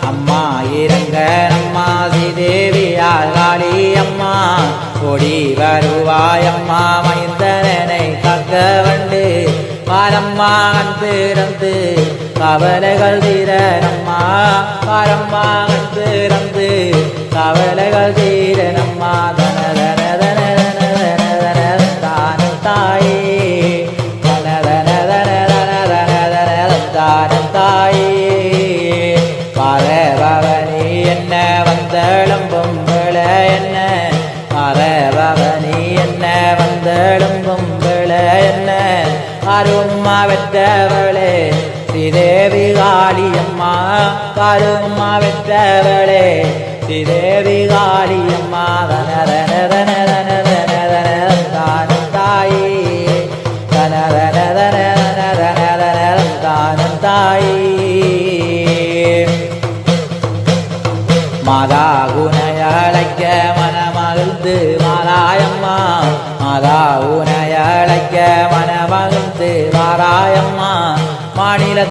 அம்மா இறங்க அம்மா ஸ்ரீதேவியார் காளி அம்மா ஓடி வருவாயம்மா மைந்தனை காக்க வண்டு பாரம்மா கண் திறந்து கவலைகள் தீரனம்மா பாரம்மா கண் திறந்து கவலைகள் தீரனம்மா தானும் தாயே தானும் தாயே பரபவனி என்ன வந்தெழும்பும் வேளை என்ன பரபவனி என்ன வந்தெழும்பும் வேளை என்ன அரும்மா வெற்றவளே ஸ்ரீதேவி காளியம்மா கரும்மா வெற்றவளே ஸ்ரீதேவி காளியம்மா தானும் தாயே தானும் தாயே மாதா குணையழைக்க மனமகிழ்ந்து மாதாயம்மா மாதா குணையழைக்க மனமகிழ்ந்து மாதாயம்மா